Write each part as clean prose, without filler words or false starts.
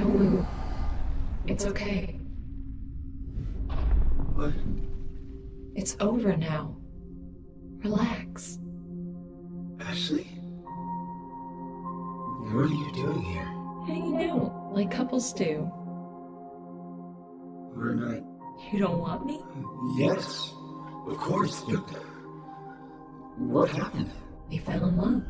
Don't move. It's okay. What? It's over now. Relax. Ashley? What are you doing here? Hanging out, like couples do. We're not... You don't want me? Yes, of course, but... What happened? We fell in love.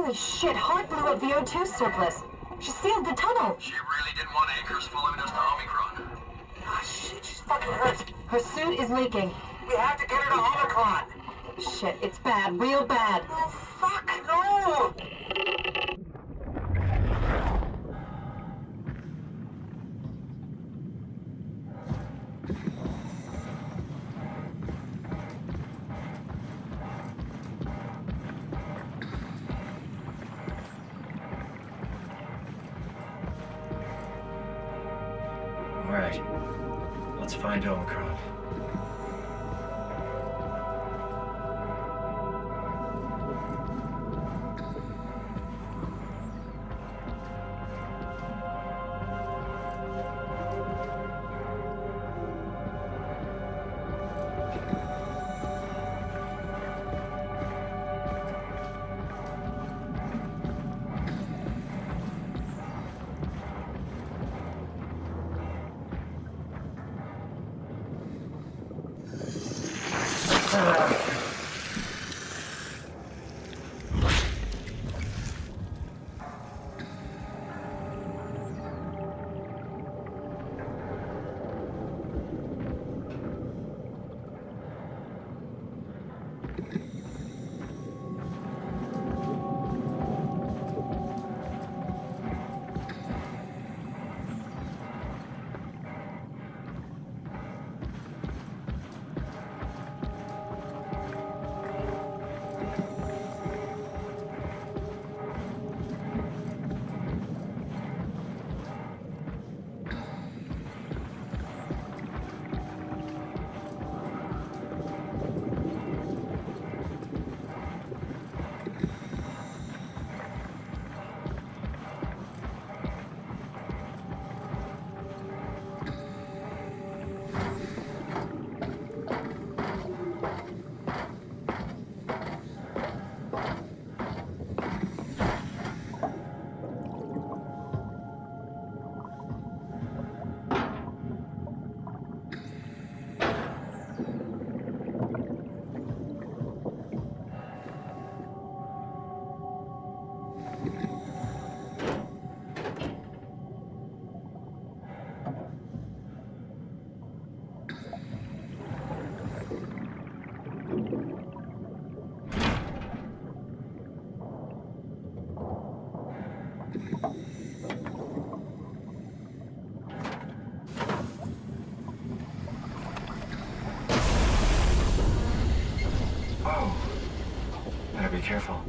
Holy shit, Hart blew up the O2 surplus. She sealed the tunnel. She really didn't want Acres following us to Omicron. Ah, shit, she's fucking hurt. Her suit is leaking. We have to get her to Omicron! Shit, it's bad, real bad. Oh, fuck, no! Alright, let's find Omicron. Whoa! Better be careful.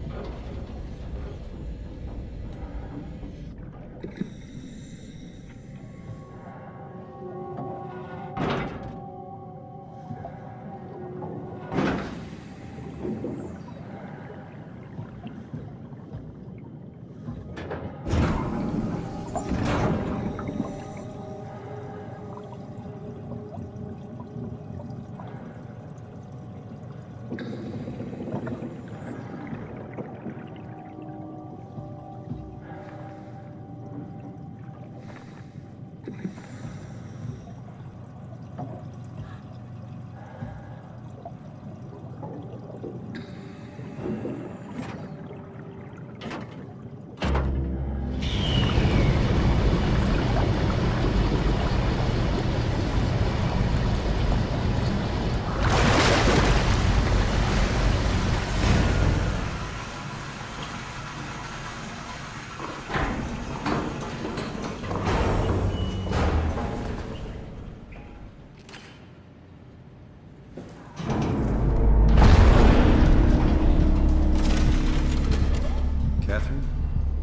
Catherine?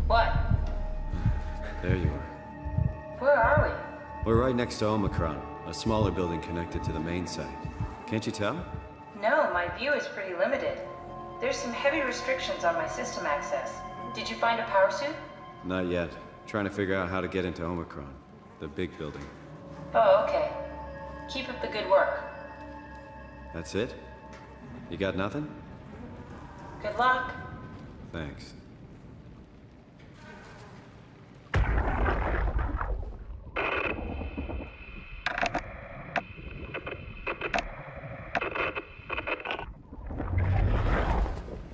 What? There you are. Where are we? We're right next to Omicron, a smaller building connected to the main site. Can't you tell? No, my view is pretty limited. There's some heavy restrictions on my system access. Did you find a power suit? Not yet. Trying to figure out how to get into Omicron, the big building. Oh, okay. Keep up the good work. That's it? You got nothing? Good luck. Thanks.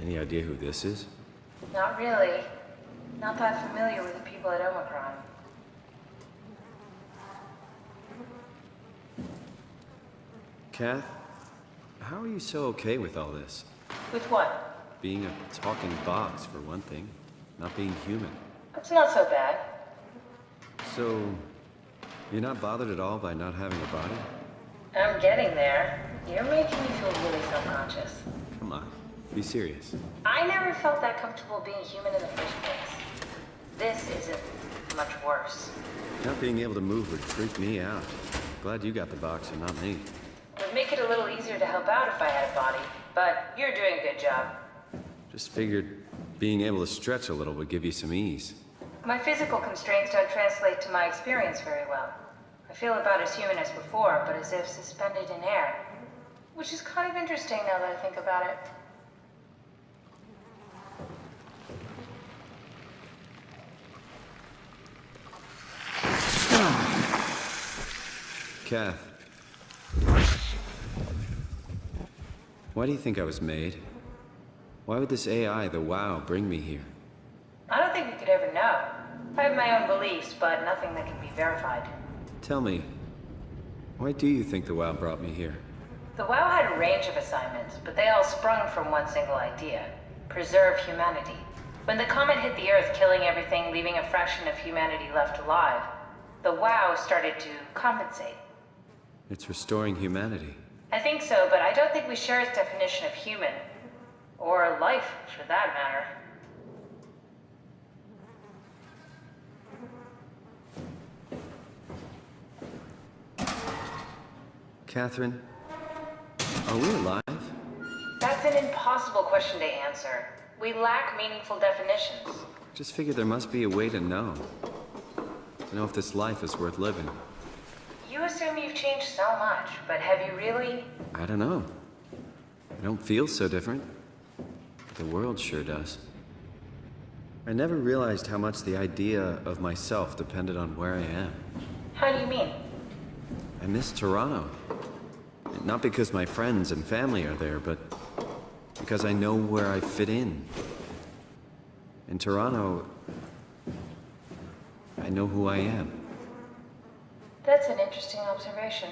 Any idea who this is? Not really. Not that familiar with the people at Omicron. Kath, how are you so okay with all this? With what? Being a talking box, for one thing. Not being human. It's not so bad. So, you're not bothered at all by not having a body? I'm getting there. You're making me feel really self-conscious. Come on, be serious. I never felt that comfortable being human in the first place. This isn't much worse. Not being able to move would freak me out. Glad you got the box and not me. It would make it a little easier to help out if I had a body, but you're doing a good job. Just figured being able to stretch a little would give you some ease. My physical constraints don't translate to my experience very well. I feel about as human as before, but as if suspended in air. Which is kind of interesting now that I think about it. Kath. Why do you think I was made? Why would this AI, the WoW, bring me here? I don't think we could ever know. I have my own beliefs, but nothing that can be verified. Tell me, why do you think the WoW brought me here? The WoW had a range of assignments, but they all sprung from one single idea. Preserve humanity. When the comet hit the Earth, killing everything, leaving a fraction of humanity left alive, the WoW started to compensate. It's restoring humanity. I think so, but I don't think we share its definition of human. Or life, for that matter. Catherine, are we alive? That's an impossible question to answer. We lack meaningful definitions. Just figured there must be a way to know. To know if this life is worth living. You assume you've changed so much, but have you really? I don't know. I don't feel so different. The world sure does. I never realized how much the idea of myself depended on where I am. How do you mean? I miss Toronto. Not because my friends and family are there, but because I know where I fit in. In Toronto, I know who I am. That's an interesting observation.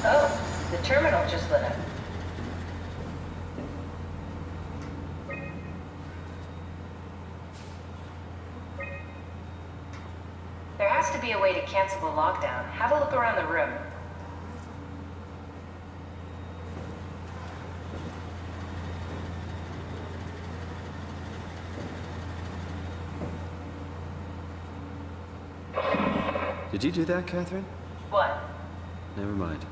Oh, the terminal just lit up. There has to be a way to cancel the lockdown. Have a look around the room. Did you do that, Catherine? What? Never mind.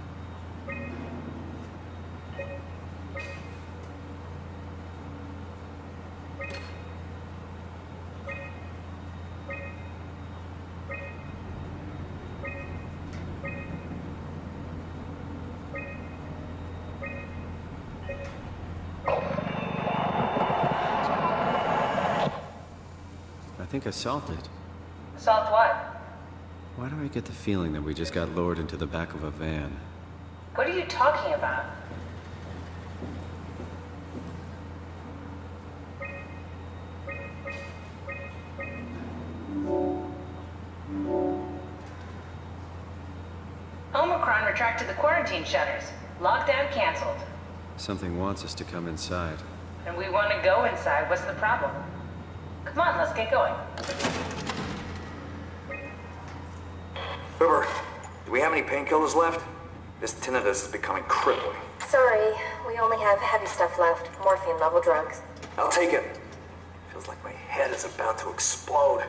I think I solved it. Solved what? Why do I get the feeling that we just got lowered into the back of a van? What are you talking about? Omicron retracted the quarantine shutters. Lockdown canceled. Something wants us to come inside. And we want to go inside. What's the problem? Come on, let's get going. Uber, do we have any painkillers left? This tinnitus is becoming crippling. Sorry, we only have heavy stuff left. Morphine level drugs. I'll take it. Feels like my head is about to explode.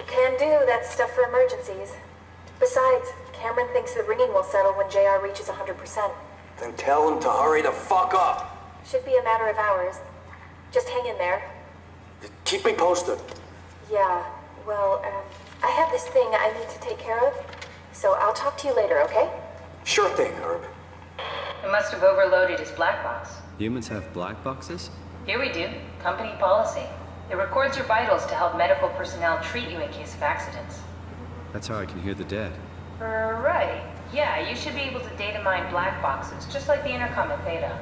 Can do, that's stuff for emergencies. Besides, Cameron thinks the ringing will settle when JR reaches 100%. Then tell him to hurry the fuck up. Should be a matter of hours. Just hang in there. Keep me posted. Yeah, well, I have this thing I need to take care of, so I'll talk to you later, okay? Sure thing, Herb. It must have overloaded his black box. Humans have black boxes? Here we do. Company policy. It records your vitals to help medical personnel treat you in case of accidents. That's how I can hear the dead. Right. Yeah, you should be able to data mine black boxes, just like the intercom at Theta.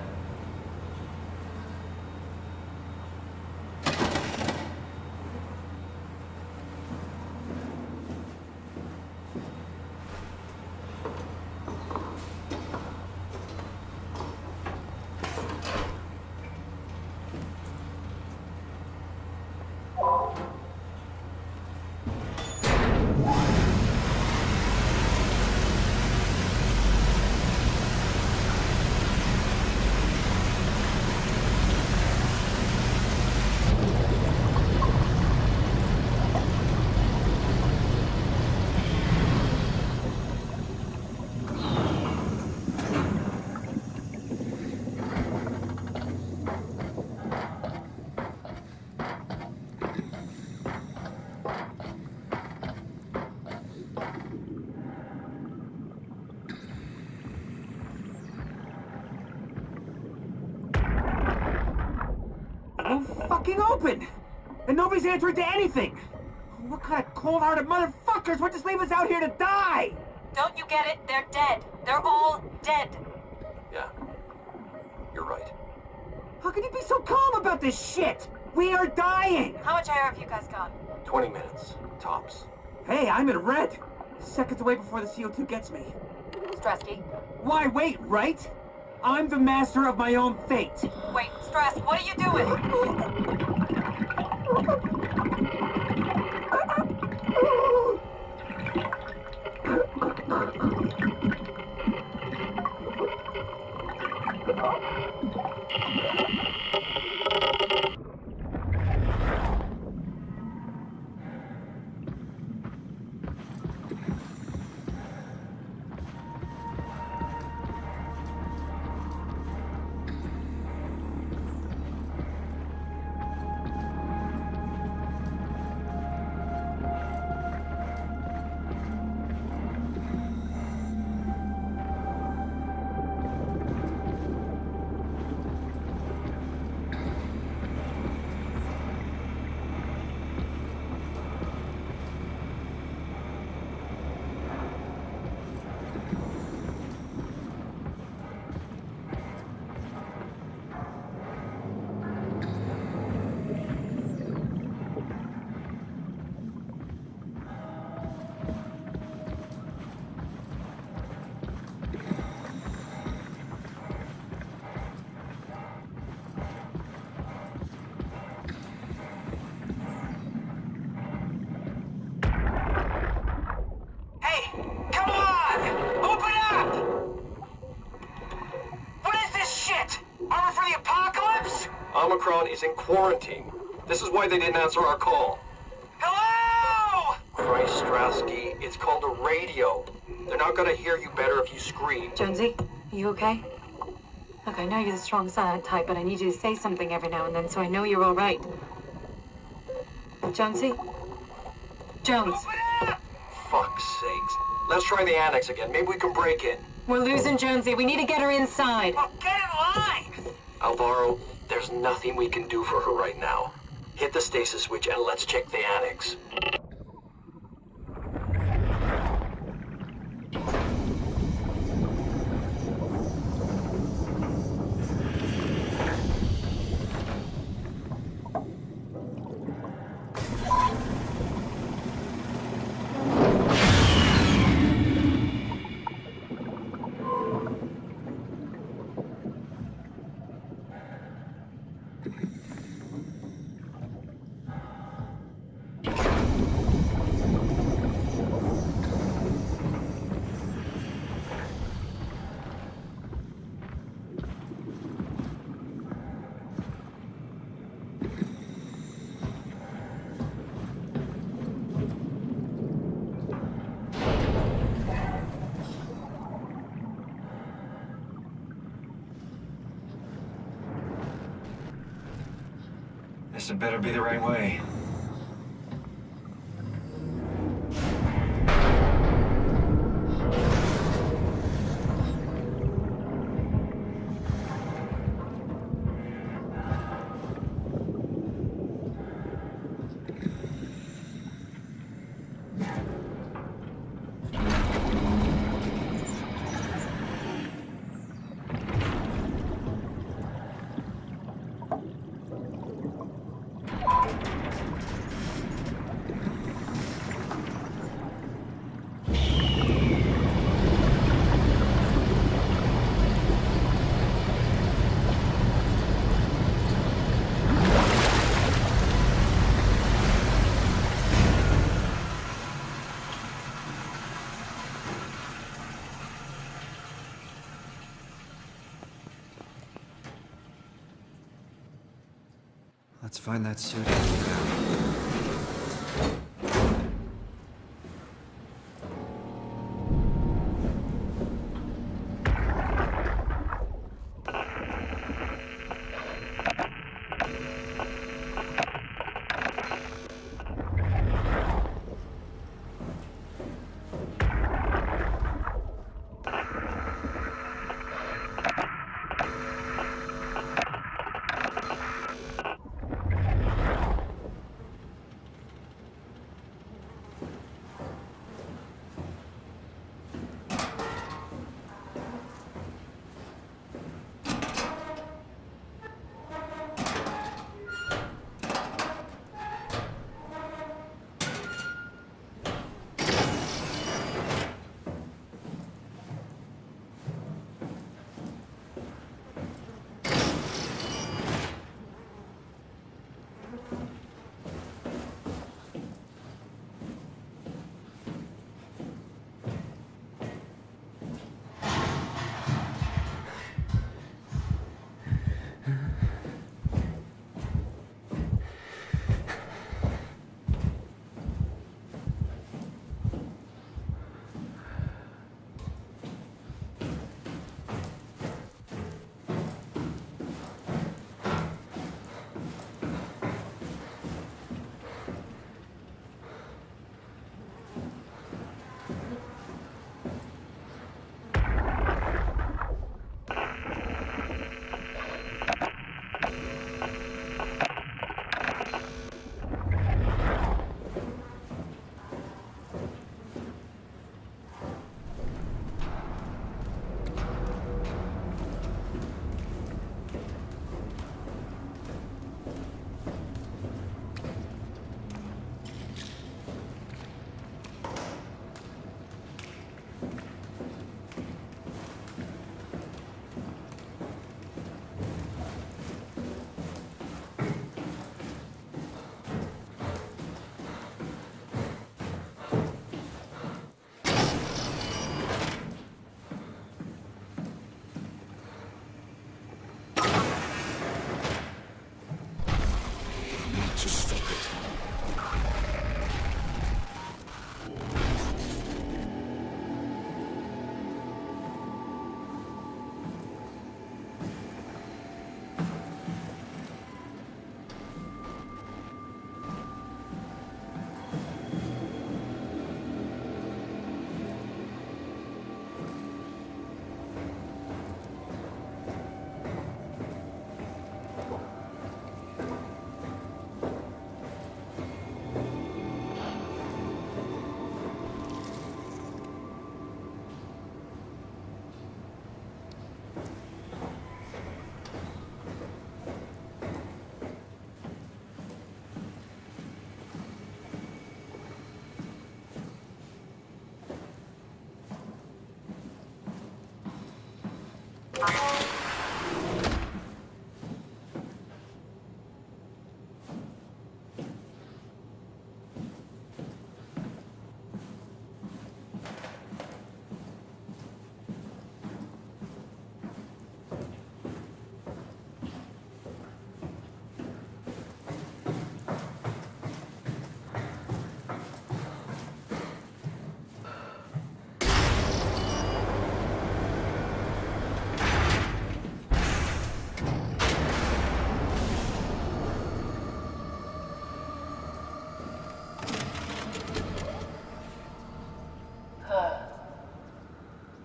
Fucking open! And nobody's answering to anything! What kind of cold-hearted motherfuckers would just leave us out here to die? Don't you get it? They're dead. They're all dead. Yeah. You're right. How can you be so calm about this shit? We are dying! How much air have you guys got? 20 minutes. Tops. Hey, I'm in red! Seconds away before the CO2 gets me. Stresky. Why wait, right? I'm the master of my own fate. Wait, Stress, what are you doing? Hey, come on! Open up! What is this shit? Armor for the apocalypse? Omicron is in quarantine. This is why they didn't answer our call. Hello! Christ, Strasky, it's called a radio. They're not gonna hear you better if you scream. Jonesy, are you okay? Look, I know you're the strong silent type, but I need you to say something every now and then so I know you're all right. Jonesy? Jones, Open up! Fuck's sakes. Let's try the annex again. Maybe we can break in. we're losing Jonesy. We need to get her inside. Well, get in line! Alvaro, there's nothing we can do for her right now. Hit the stasis switch and let's check the annex. This had better be the right way. Let's find that suit.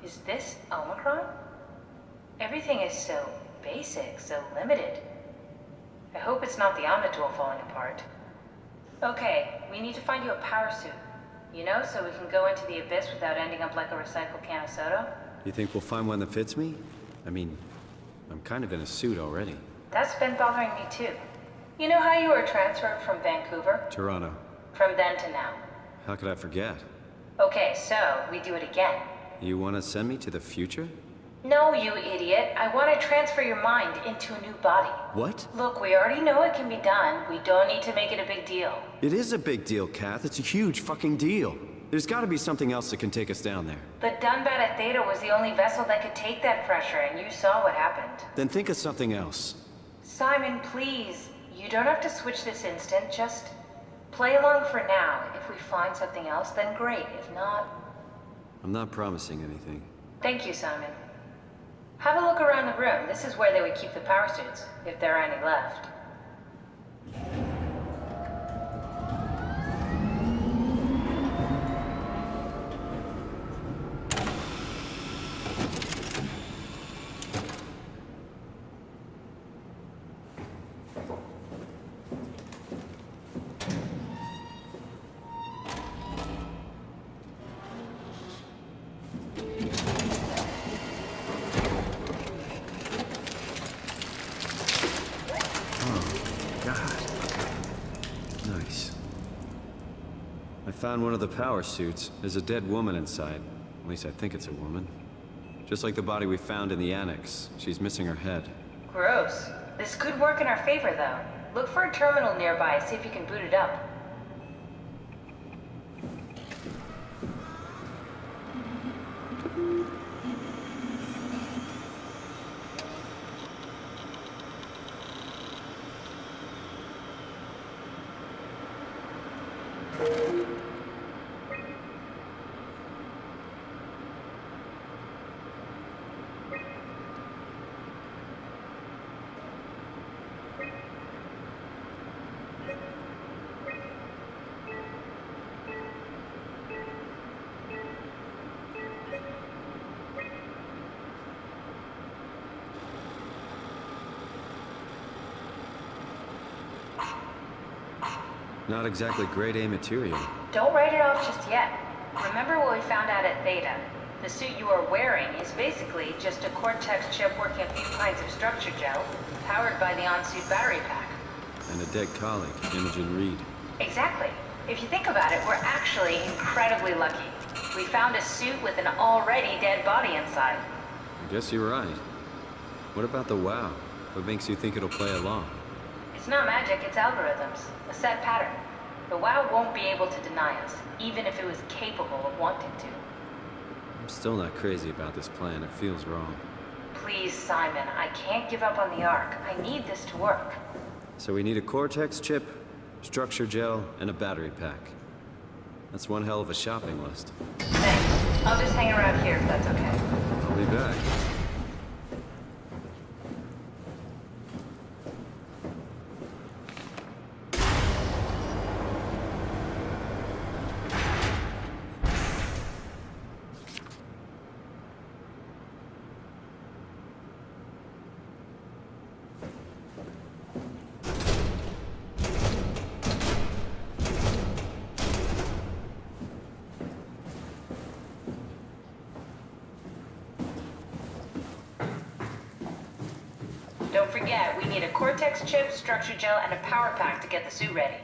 Is this Omicron? Everything is so basic, so limited. I hope it's not the Omnitool falling apart. Okay, we need to find you a power suit. You know, so we can go into the abyss without ending up like a recycled can of soda. You think we'll find one that fits me? I mean, I'm kind of in a suit already. That's been bothering me too. You know how you were transferred from Vancouver? Toronto. From then to now. How could I forget? Okay, so we do it again. You want to send me to the future? No, you idiot. I want to transfer your mind into a new body. What? Look, we already know it can be done. We don't need to make it a big deal. It is a big deal, Kath. It's a huge fucking deal. There's got to be something else that can take us down there. The Dunbat at Theta was the only vessel that could take that pressure, and you saw what happened. Then think of something else. Simon, please. You don't have to switch this instant. Just play along for now. If we find something else, then great. If not... I'm not promising anything. Thank you, Simon. Have a look around the room. This is where they would keep the power suits, if there are any left. I found one of the power suits. There's a dead woman inside. At least I think it's a woman. Just like the body we found in the annex. She's missing her head. Gross. This could work in our favor, though. Look for a terminal nearby, see if you can boot it up. Not exactly grade A material. Don't write it off just yet. Remember what we found out at Theta? The suit you are wearing is basically just a Cortex chip working a few pints of structure gel, powered by the on-suit battery pack. And a dead colleague, Imogen Reed. Exactly. If you think about it, we're actually incredibly lucky. We found a suit with an already dead body inside. I guess you're right. What about the WoW? What makes you think it'll play along? It's not magic, it's algorithms. A set pattern. The WoW won't be able to deny us, even if it was capable of wanting to. I'm still not crazy about this plan. It feels wrong. Please, Simon, I can't give up on the Ark. I need this to work. So we need a Cortex chip, structure gel, and a battery pack. That's one hell of a shopping list. Thanks. I'll just hang around here if that's okay. I'll be back. Don't forget, we need a Cortex chip, structure gel, and a power pack to get the suit ready.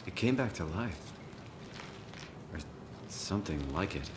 It came back to life. Or something like it.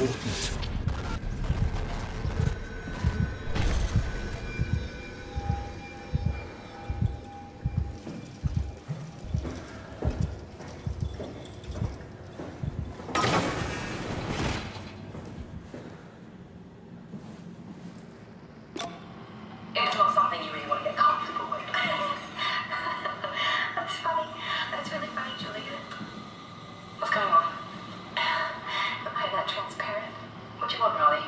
It's not something you really want to get comfortable with. That's funny. That's really funny, Julia. What's going on? Am I that transparent? What do you want, Molly?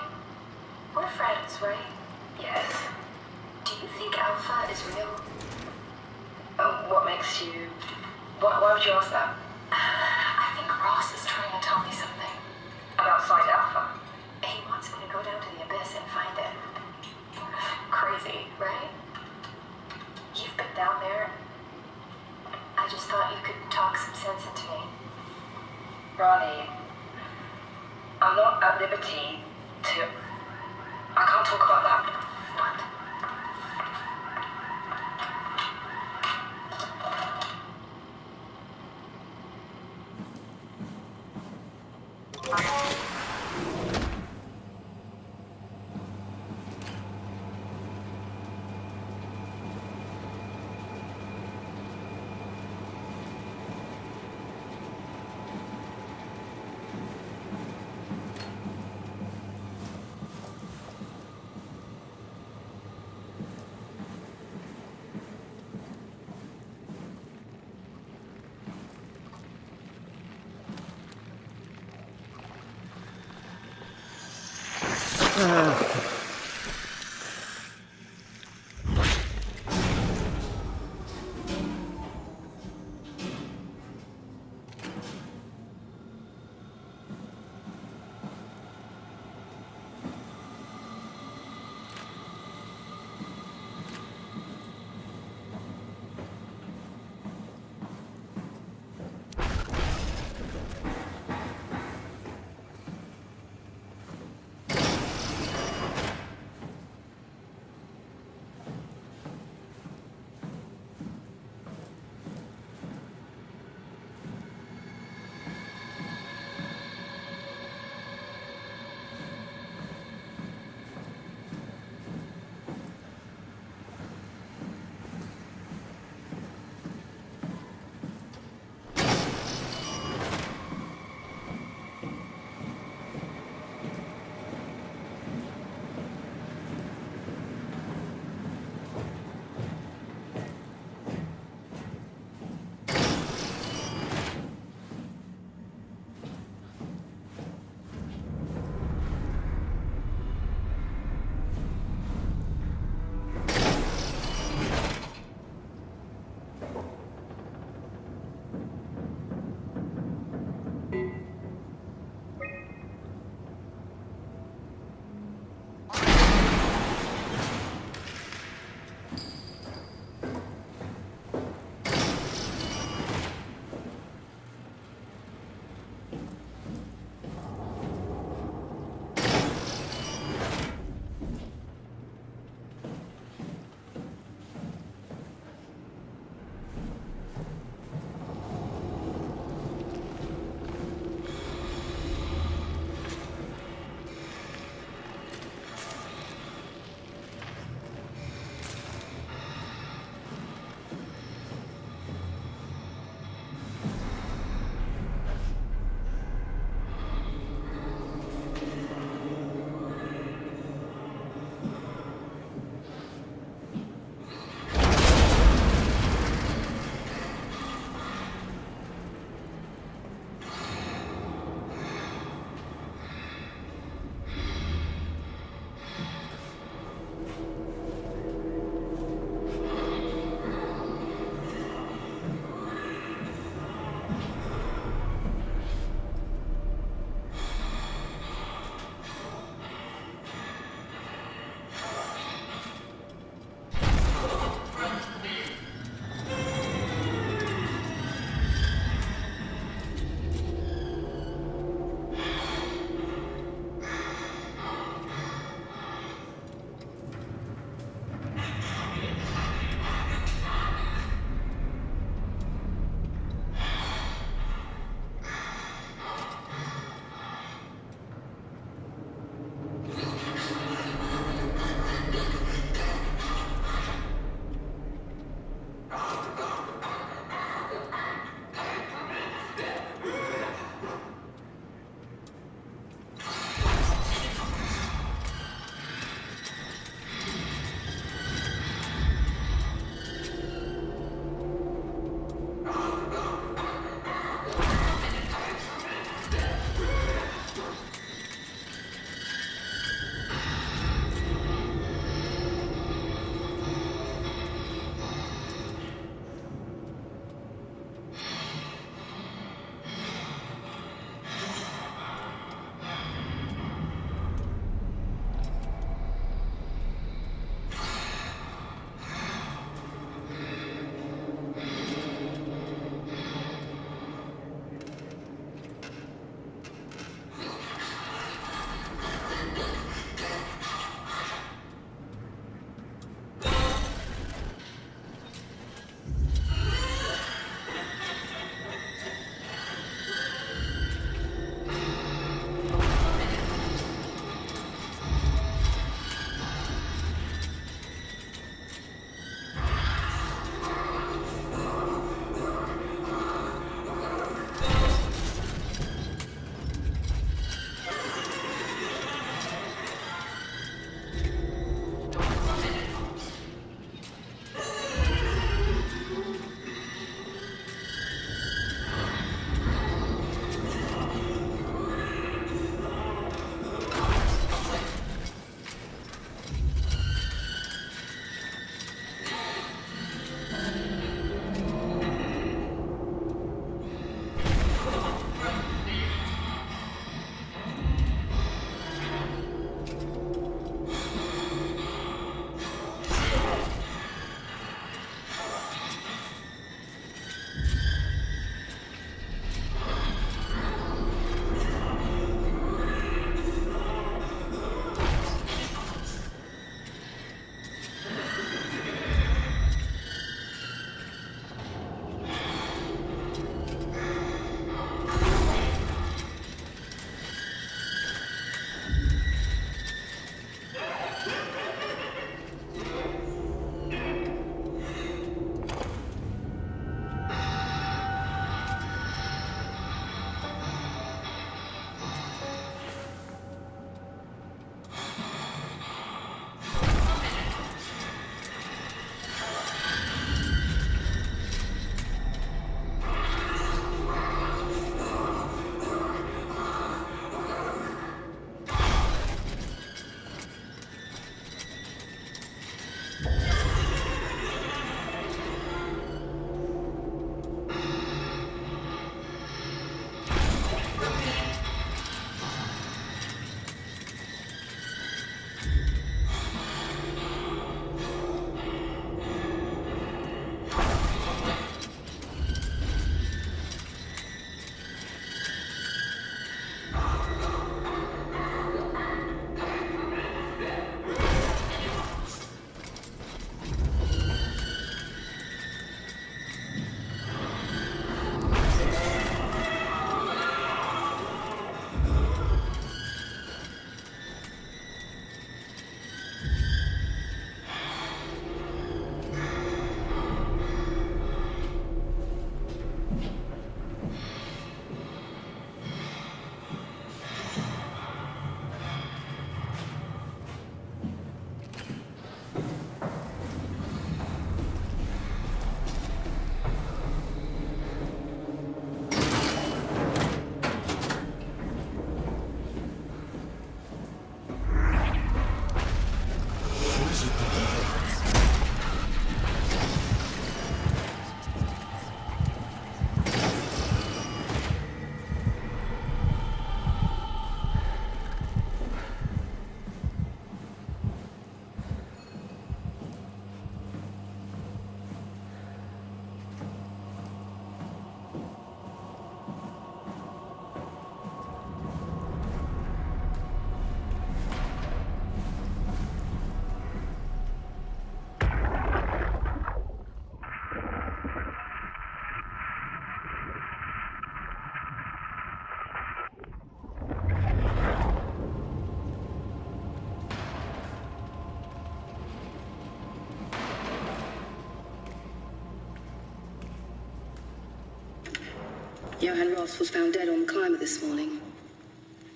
We're friends, right? Yes. Do you think Alpha is real? What makes you... Why would you ask that? I think Ross is trying to tell me something. About Site Alpha? He wants me to go down to the Abyss and find it. Crazy, right? You've been down there. I just thought you could talk some sense into me. Ronnie, I'm not at liberty to... I can't talk about that. What? Johann Ross was found dead on the climber this morning.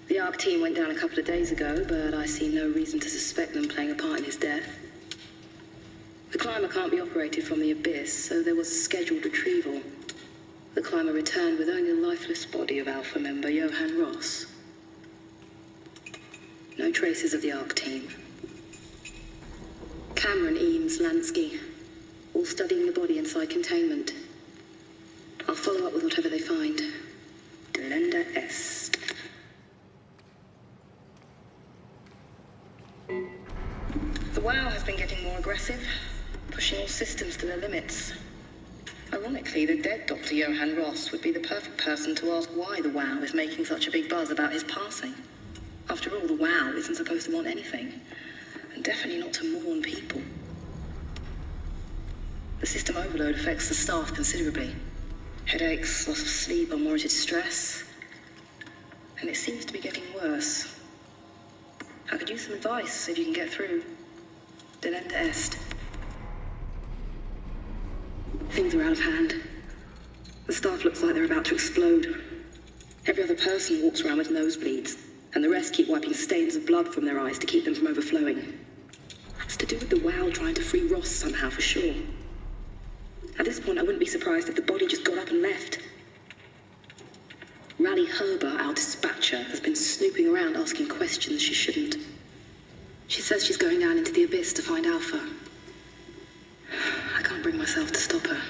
The ARC team went down a couple of days ago, but I see no reason to suspect them playing a part in his death. The climber can't be operated from the abyss, so there was a scheduled retrieval. The climber returned with only the lifeless body of Alpha member Johann Ross. No traces of the ARC team. Cameron, Eames, Lansky, all studying the body inside containment. I'll follow up with whatever they find. Delenda Est. The WOW has been getting more aggressive, pushing all systems to their limits. Ironically, the dead Dr. Johann Ross would be the perfect person to ask why the WOW is making such a big buzz about his passing. After all, the WOW isn't supposed to want anything, and definitely not to mourn people. The system overload affects the staff considerably. Headaches, loss of sleep, unwarranted stress. And it seems to be getting worse. I could use some advice if you can get through. Delenda Est. Things are out of hand. The staff looks like they're about to explode. Every other person walks around with nosebleeds, and the rest keep wiping stains of blood from their eyes to keep them from overflowing. It's to do with the WOW trying to free Ross somehow, for sure. At this point, I wouldn't be surprised if the body just got up and left. Rally Herber, our dispatcher, has been snooping around asking questions she shouldn't. She says she's going down into the abyss to find Alpha. I can't bring myself to stop her.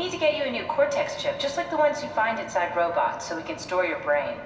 need to get you a new cortex chip, just like the ones you find inside robots, so we can store your brain.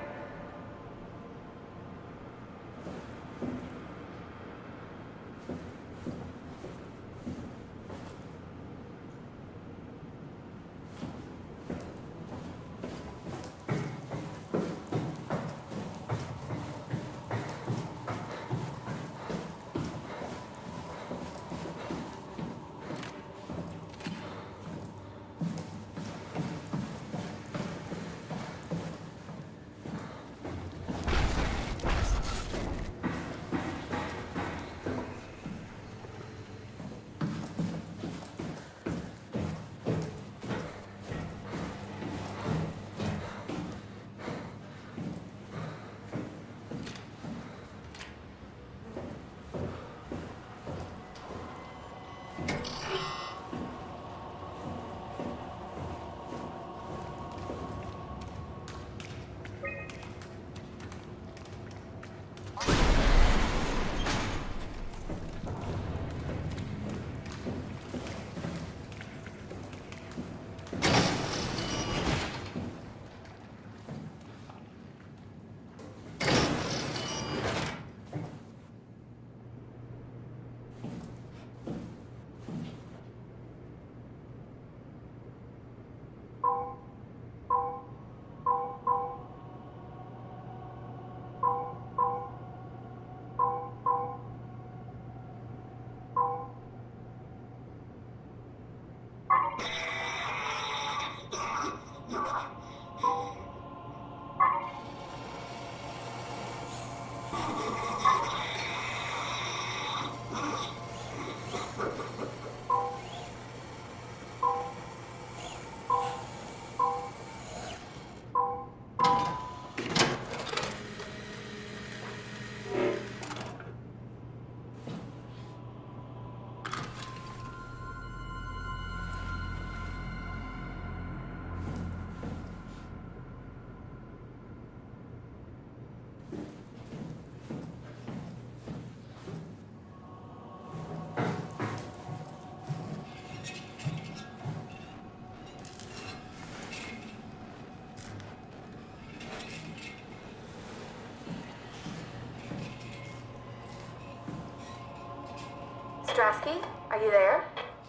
Strasky, are you there?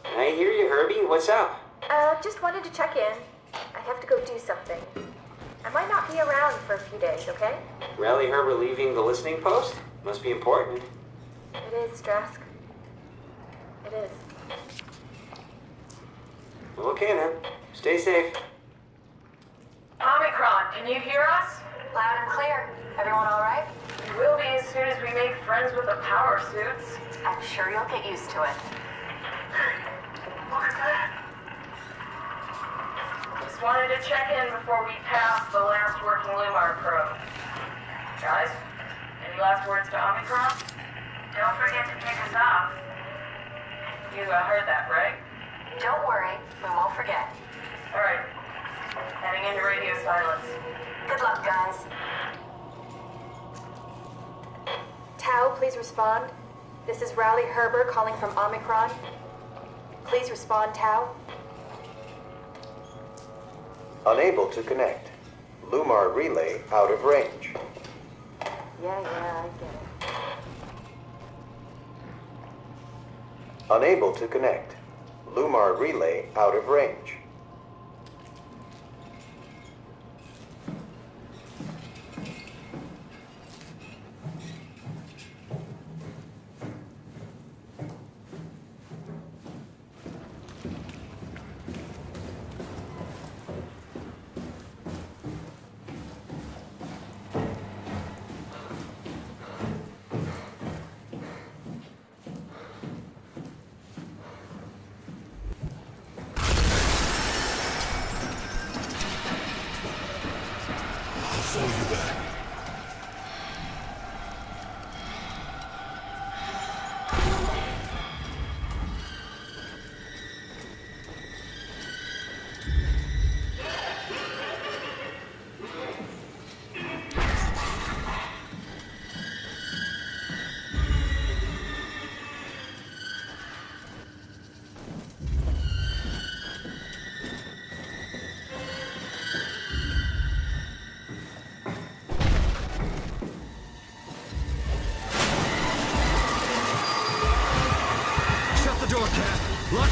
I hear you, Herbie. What's up? Just wanted to check in. I have to go do something. I might not be around for a few days, okay? Rally Herbert leaving the listening post? Must be important. It is, Strask. It is. Okay then. Stay safe. Omicron, can you hear us? Loud and clear. Everyone all right? We will be as soon as we make friends with the power suits. I'm sure you'll get used to it. Look at that. Just wanted to check in before we pass the last working Lumar probe. Guys, any last words to Omicron? Don't forget to pick us up. You heard that, right? Don't worry, we won't forget. All right. Heading into radio silence. Good luck, guys. Tau, please respond. This is Rowley Herber calling from Omicron. Please respond, Tau. Unable to connect. Lumar relay out of range. Yeah, I get it. Unable to connect. Lumar relay out of range.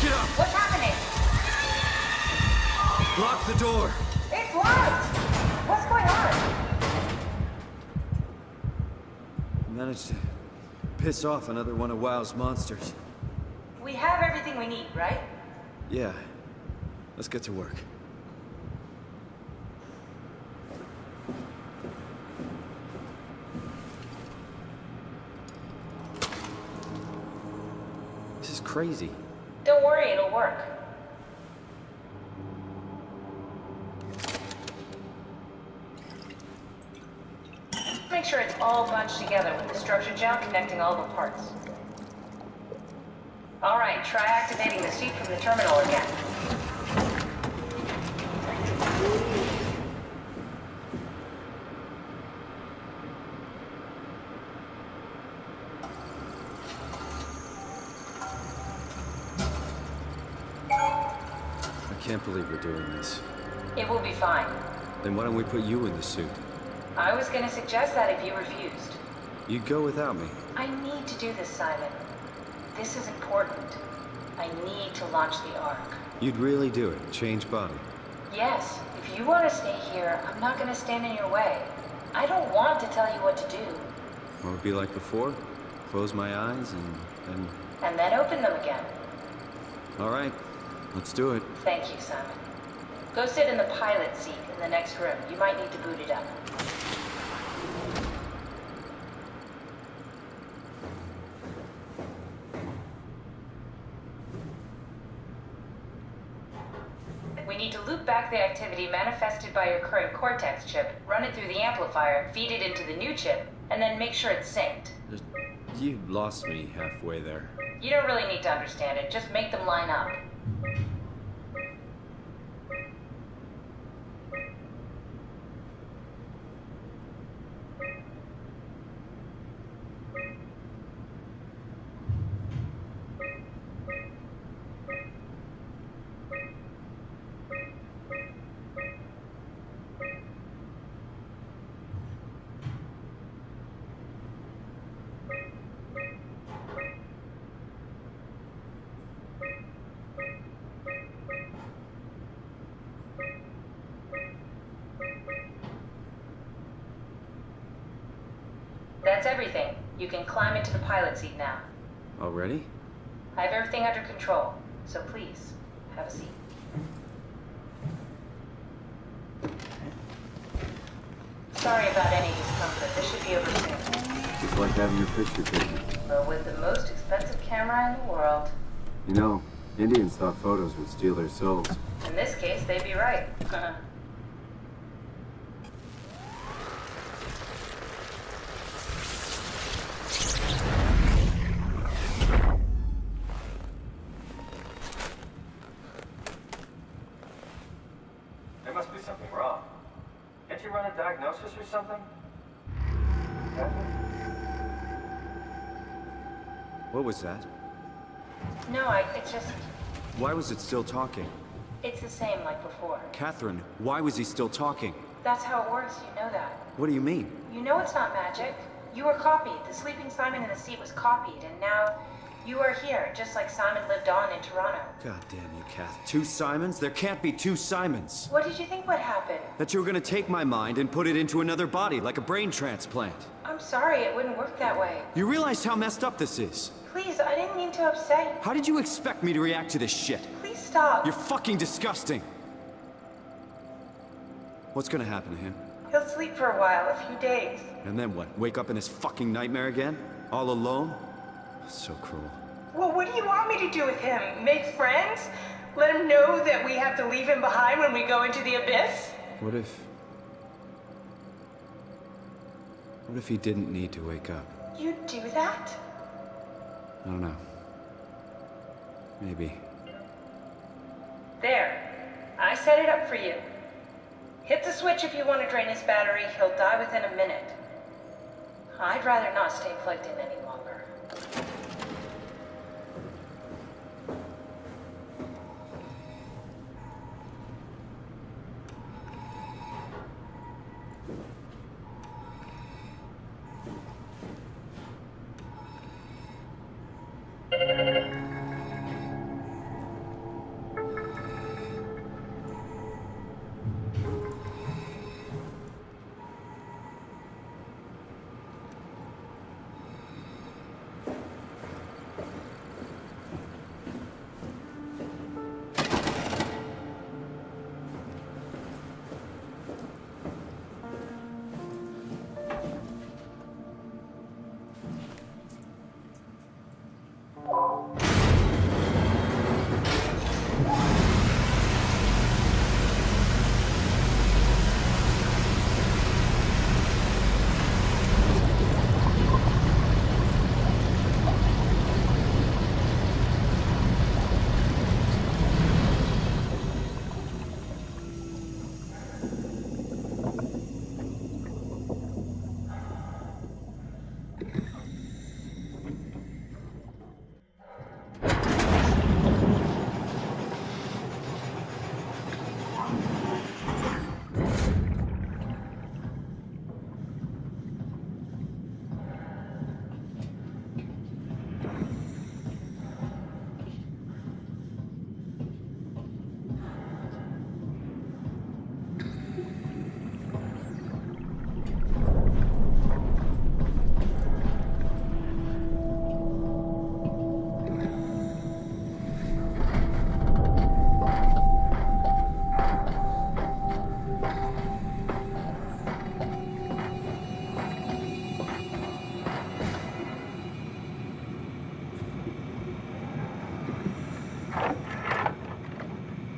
it up! What's happening? Lock the door! It's locked! What's going on? I managed to piss off another one of WoW's monsters. We have everything we need, right? Yeah. Let's get to work. This is crazy. Don't worry, it'll work. Make sure it's all bunched together with the structure gel connecting all the parts. Alright, try activating the suit from the terminal again. I can't believe we're doing this. It will be fine. Then why don't we put you in the suit? I was gonna suggest that if you refused. You'd go without me. I need to do this, Simon. This is important. I need to launch the Ark. You'd really do it? Change body? Yes, if you want to stay here, I'm not gonna stand in your way. I don't want to tell you what to do. What would it be like before? Close my eyes And then open them again. All right, let's do it. Thank you, Simon. Go sit in the pilot seat in the next room. You might need to boot it up. We need to loop back the activity manifested by your current Cortex chip, run it through the amplifier, feed it into the new chip, and then make sure it's synced. You lost me halfway there. You don't really need to understand it, just make them line up. That's everything. You can climb into the pilot seat now. Already? I have everything under control, so please, have a seat. Sorry about any discomfort. This should be over soon. It's like having your picture taken. But with the most expensive camera in the world. You know, Indians thought photos would steal their souls. In this case, they'd be right. There must be something wrong. Can't you run a diagnosis or something? What was that? No, it's just... Why was it still talking? It's the same like before. Catherine, why was he still talking? That's how it works, you know that. What do you mean? You know it's not magic. You were copied. The sleeping Simon in the seat was copied, and now you are here, just like Simon lived on in Toronto. God damn you, Kath. 2 Simons? There can't be 2 Simons. What did you think would happen? That you were gonna take my mind and put it into another body, like a brain transplant. I'm sorry, it wouldn't work that way. You realize how messed up this is? Please, I didn't mean to upset you. How did you expect me to react to this shit? Please stop. You're fucking disgusting. What's gonna happen to him? He'll sleep for a while, a few days. And then what? Wake up in his fucking nightmare again? All alone? So cruel. Well, what do you want me to do with him? Make friends? Let him know that we have to leave him behind when we go into the abyss? What if he didn't need to wake up? You'd do that? I don't know. Maybe. There. I set it up for you. Hit the switch if you want to drain his battery. He'll die within a minute. I'd rather not stay plugged in any longer.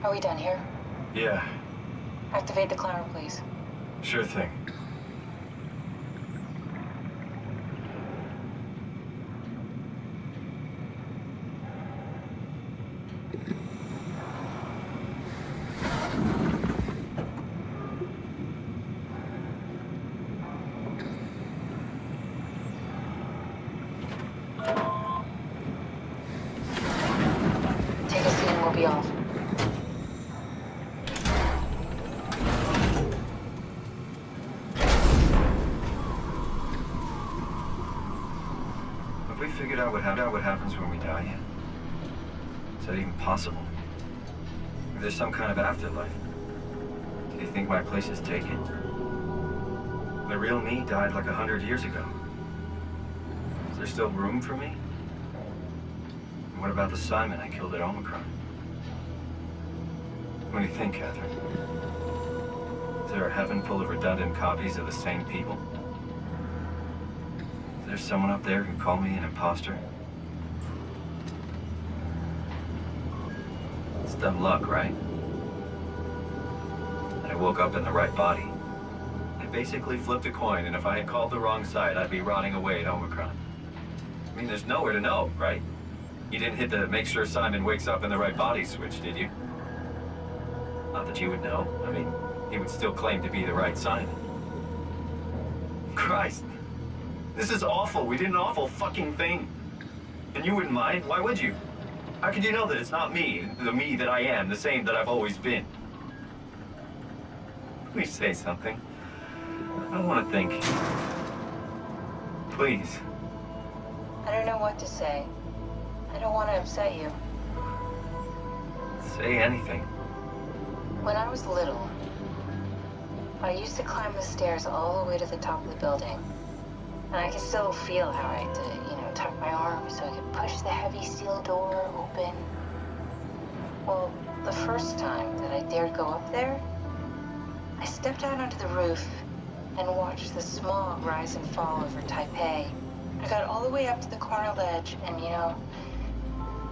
Are we done here? Yeah, Activate the climber, please. sure thing. Take a seat and we'll be off. Have we figured out what happens when we die yet? Is that even possible? If there's some kind of afterlife, do you think my place is taken? The real me died like 100 years ago. Is there still room for me? And what about the Simon I killed at Omicron? What do you think, Catherine? Is there a heaven full of redundant copies of the same people? Is there someone up there who called me an imposter? It's dumb luck, right? And I woke up in the right body. I basically flipped a coin, and if I had called the wrong side, I'd be rotting away at Omicron. I mean, there's nowhere to know, right? You didn't hit the make sure Simon wakes up in the right body switch, did you? Not that you would know. I mean, he would still claim to be the right Simon. Christ. This is awful. We did an awful fucking thing. And you wouldn't mind? Why would you? How could you know that it's not me, the me that I am, the same that I've always been? Please say something. I don't want to think. Please. I don't know what to say. I don't want to upset you. Say anything. When I was little, I used to climb the stairs all the way to the top of the building. And I could still feel how I had to, tuck my arm so I could push the heavy steel door open. Well, the first time that I dared go up there, I stepped out onto the roof and watched the smog rise and fall over Taipei. I got all the way up to the corner ledge and,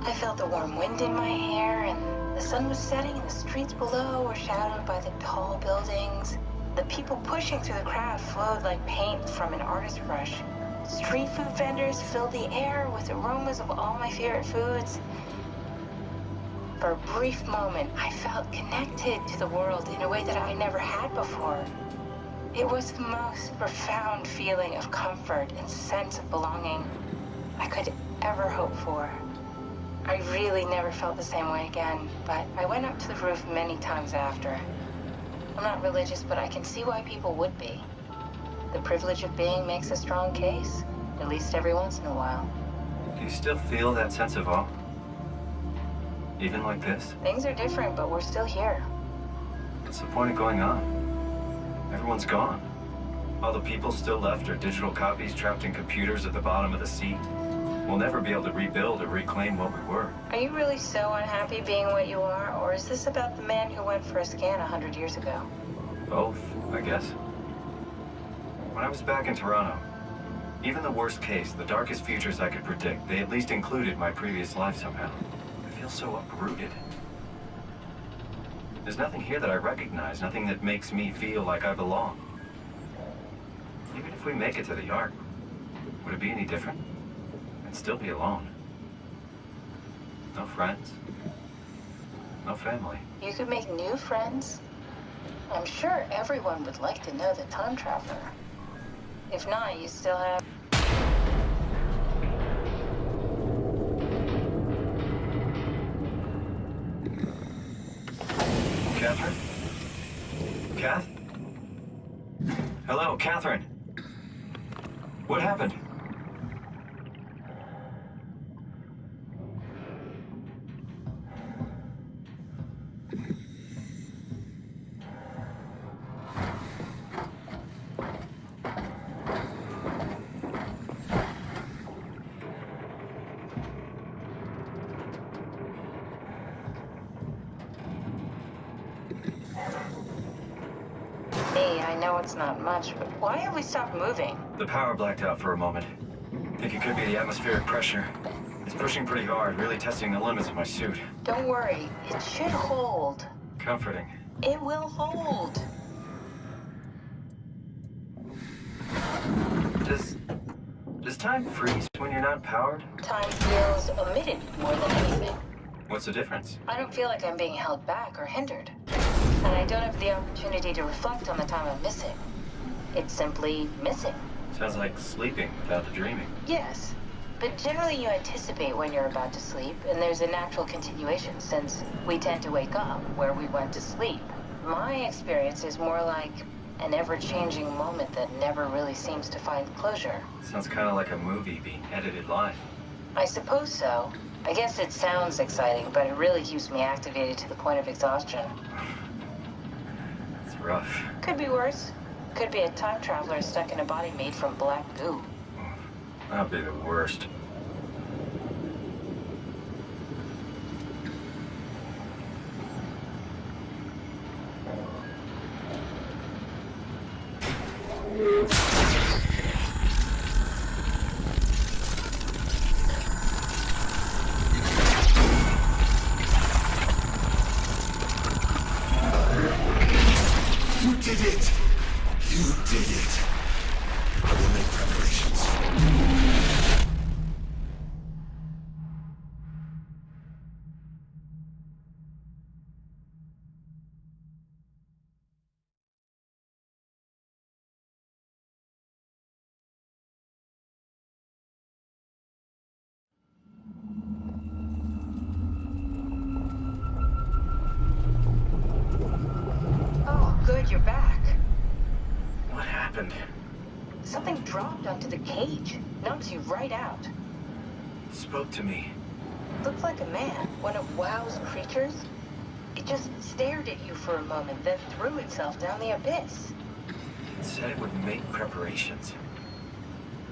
I felt the warm wind in my hair and the sun was setting and the streets below were shadowed by the tall buildings. The people pushing through the crowd flowed like paint from an artist's brush. Street food vendors filled the air with aromas of all my favorite foods. For a brief moment, I felt connected to the world in a way that I never had before. It was the most profound feeling of comfort and sense of belonging I could ever hope for. I really never felt the same way again, but I went up to the roof many times after. I'm not religious, but I can see why people would be. The privilege of being makes a strong case, at least every once in a while. Do you still feel that sense of awe? Even like this? Things are different, but we're still here. What's the point of going on? Everyone's gone. All the people still left are digital copies trapped in computers at the bottom of the sea. We'll never be able to rebuild or reclaim what we were. Are you really so unhappy being what you are, or is this about the man who went for a scan 100 years ago? Both, I guess. When I was back in Toronto, even the worst case, the darkest futures I could predict, they at least included my previous life somehow. I feel so uprooted. There's nothing here that I recognize, nothing that makes me feel like I belong. Even if we make it to the Ark, would it be any different? I'd still be alone. No friends. No family. You could make new friends. I'm sure everyone would like to know the time traveler. If not, you still have... Catherine? Kath? Hello, Catherine. What happened? Hey, I know it's not much, but why have we stopped moving? The power blacked out for a moment. Think it could be the atmospheric pressure. It's pushing pretty hard, really testing the limits of my suit. Don't worry, it should hold. Comforting. It will hold. Does time freeze when you're not powered? Time feels omitted more than anything. What's the difference? I don't feel like I'm being held back or hindered. And I don't have the opportunity to reflect on the time I'm missing. It's simply missing. Sounds like sleeping without the dreaming. Yes. But generally you anticipate when you're about to sleep, and there's a natural continuation since we tend to wake up where we went to sleep. My experience is more like an ever-changing moment that never really seems to find closure. Sounds kind of like a movie being edited live. I suppose so. I guess it sounds exciting, but it really keeps me activated to the point of exhaustion. It's rough. Could be worse. Could be a time traveler stuck in a body made from black goo. That'd be the worst. You did it! You did it! I will make preparations. Oh, good, you're back. What happened? Something dropped onto the cage. Knocks you right out. It spoke to me. Looked like a man, one of WoW's creatures. It just stared at you for a moment, then threw itself down the abyss. It said it would make preparations.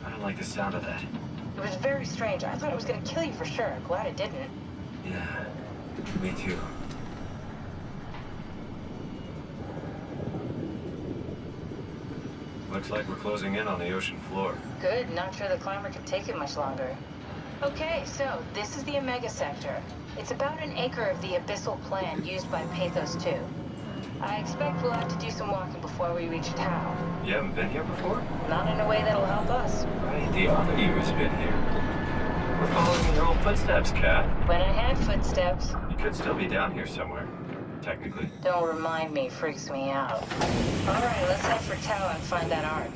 I don't like the sound of that. It was very strange. I thought it was gonna kill you for sure. Glad it didn't. Yeah, me too. Looks like we're closing in on the ocean floor. Good, not sure the climber could take it much longer. Okay, so this is the Omega Sector. It's about an acre of the abyssal plan used by Pathos 2. I expect we'll have to do some walking before we reach Tau. You haven't been here before? Not in a way that'll help us. Right, the Omni's been here. We're following your old footsteps, Kat. When I had footsteps. You could still be down here somewhere, technically. Don't remind me, freaks me out. Alright, let's head for Tau and find that ark.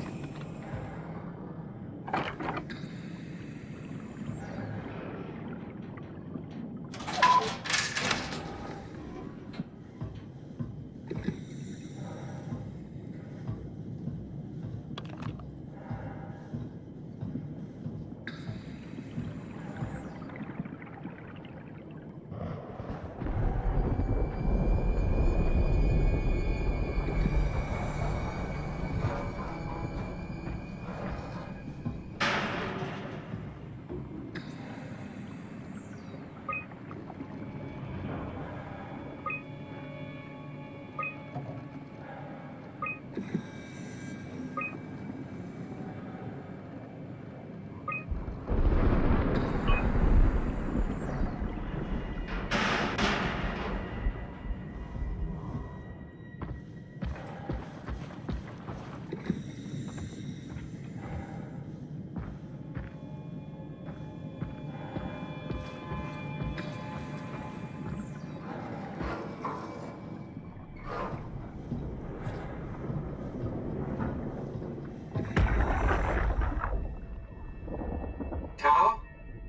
Tau?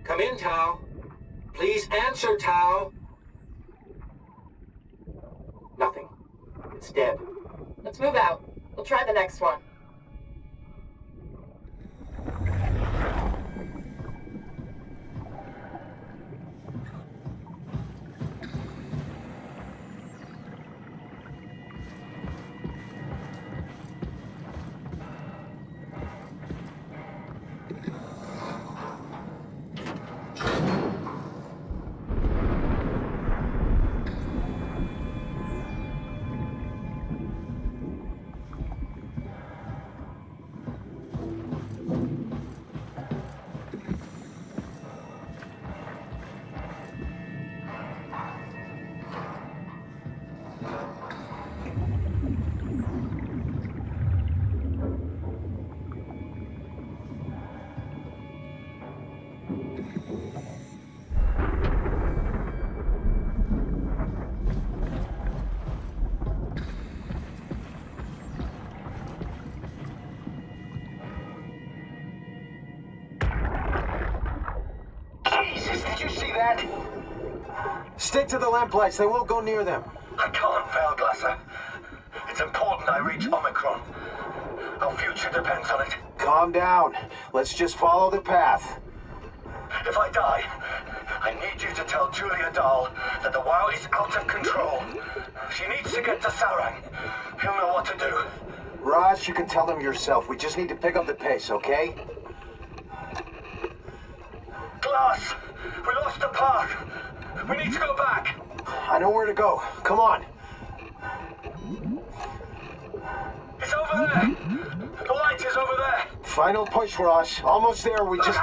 Come in, Tau. Please answer, Tau. Nothing. It's dead. Let's move out. We'll try the next one. Jesus, did you see that? Stick to the lamplights. They won't go near them. I can't, Valglasser. It's important I reach Omicron. Our future depends on it. Calm down. Let's just follow the path. If I die, I need you to tell Julia Dahl that the WoW is out of control. She needs to get to Sarang. He'll know what to do. Raj, you can tell them yourself. We just need to pick up the pace, okay? Glass! We lost the path! We need to go back! I know where to go. Come on. It's over there! The light is over there! Final push, Raj. Almost there. We just...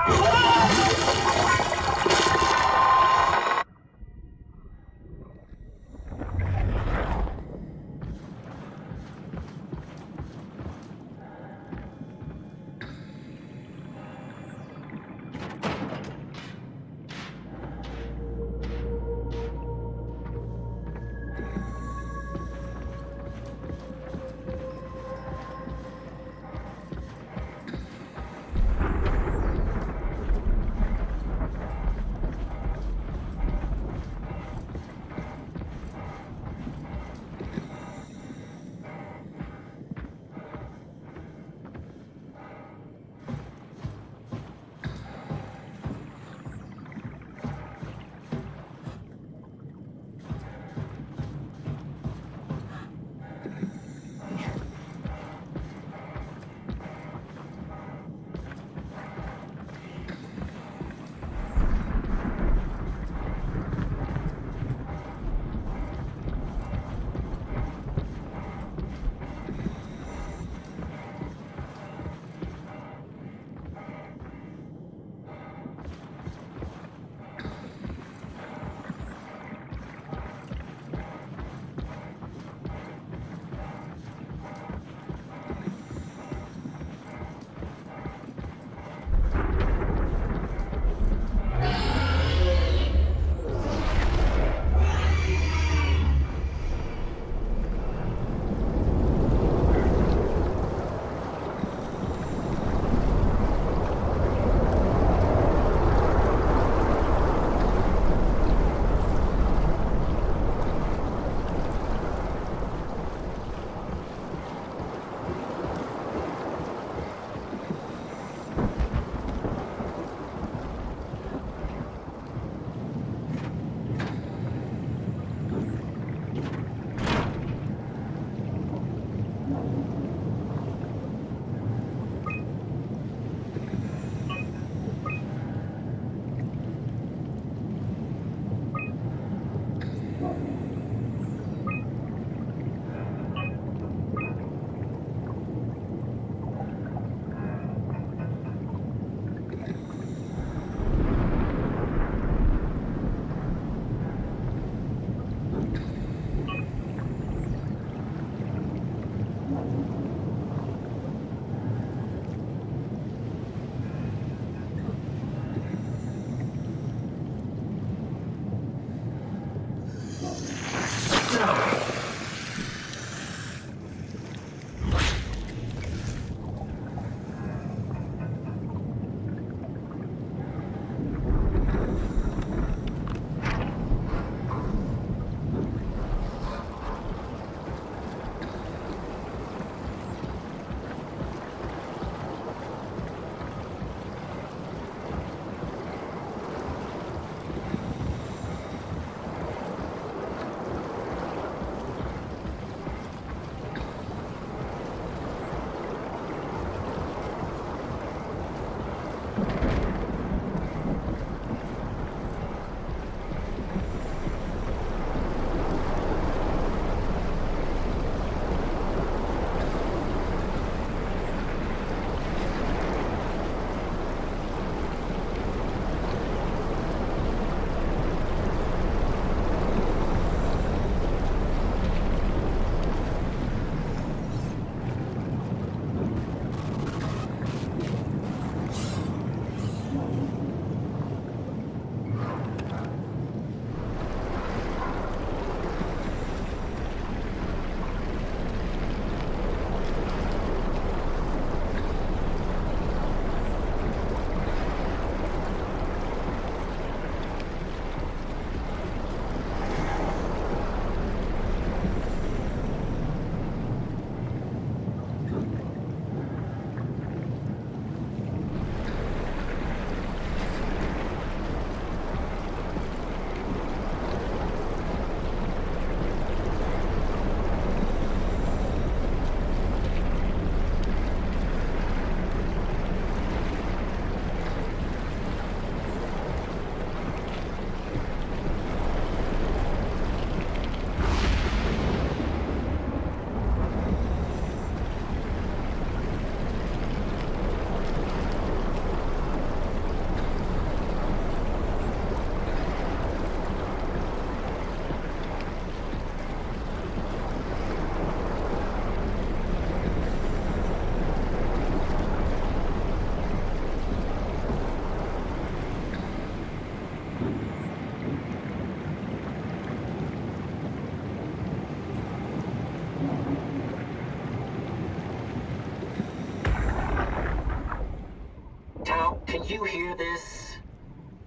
you hear this?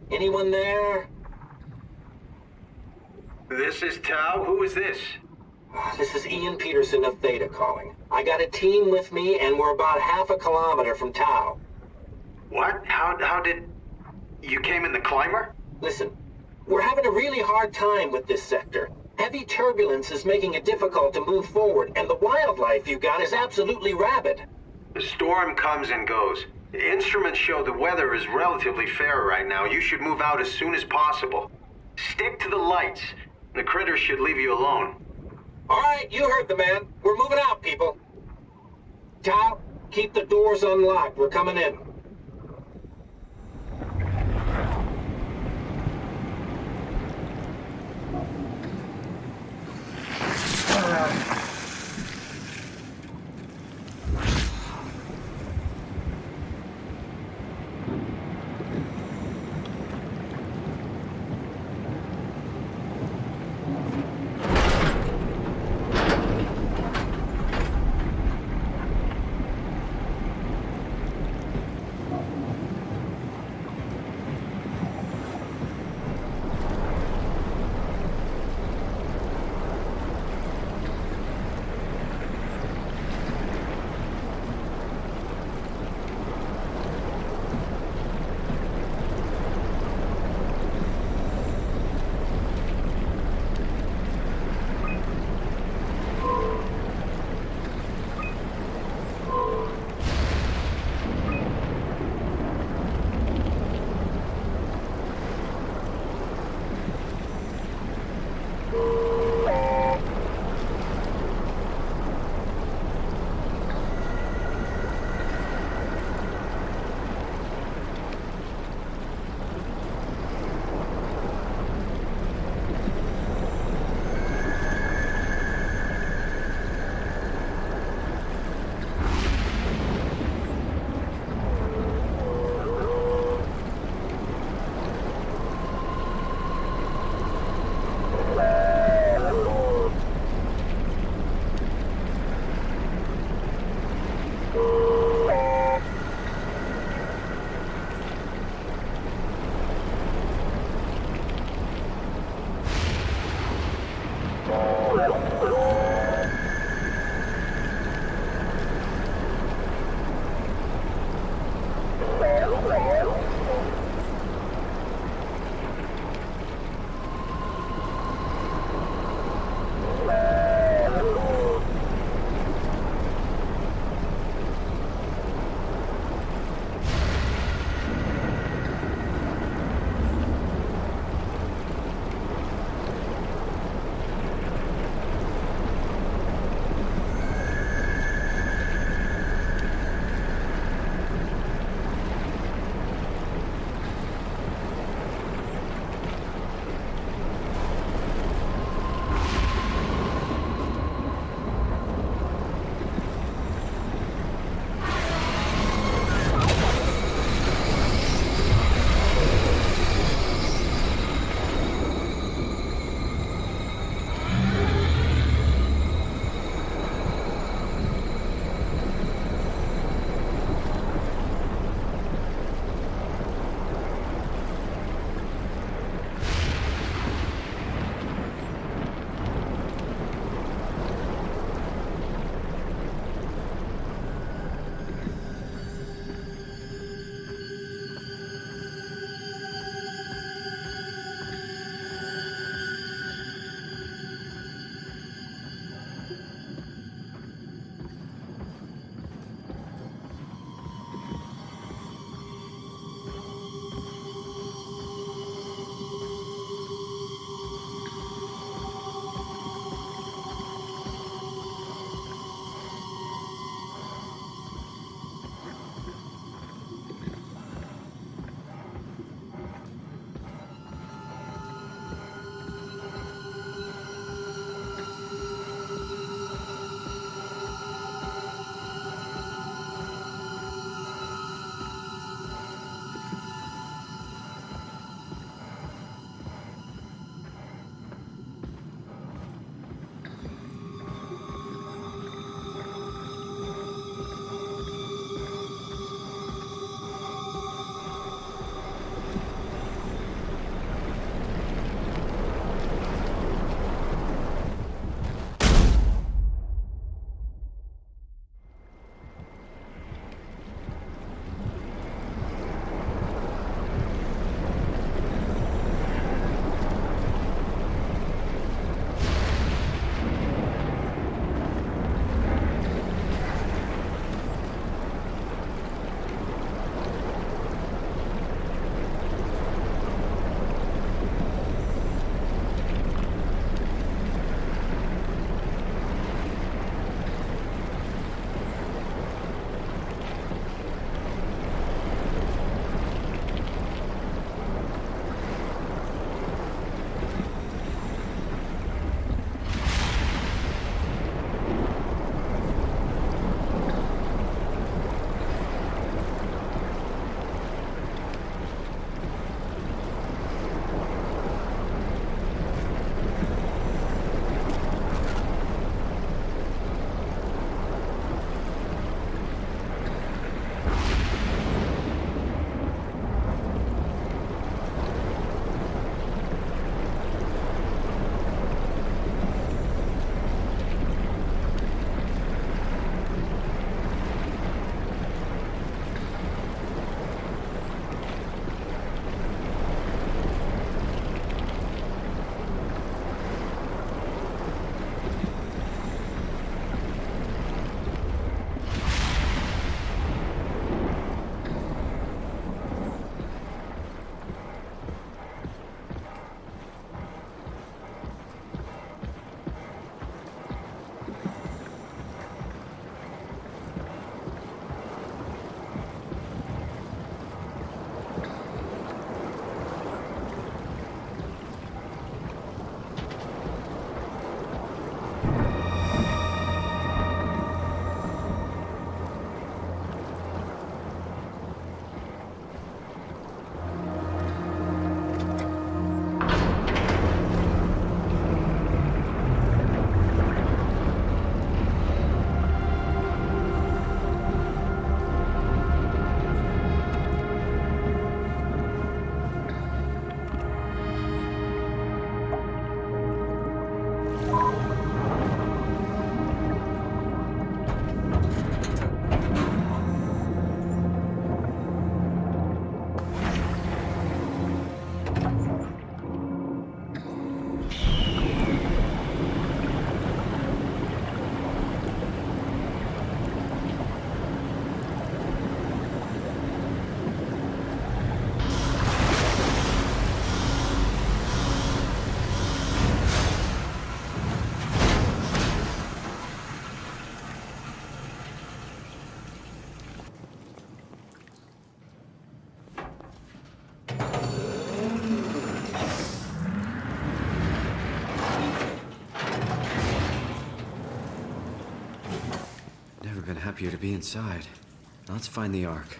Anyone there? This is Tau. Who is this? This is Ian Peterson of Theta calling. I got a team with me, and we're about half a kilometer from Tau. What? How did... You came in the climber? Listen, we're having a really hard time with this sector. Heavy turbulence is making it difficult to move forward, and the wildlife you got is absolutely rabid. The storm comes and goes. The instruments show the weather is relatively fair right now. You should move out as soon as possible. Stick to the lights. The critters should leave you alone. All right, you heard the man. We're moving out, people. Tau, keep the doors unlocked. We're coming in. happier to be inside. Now let's find the Ark.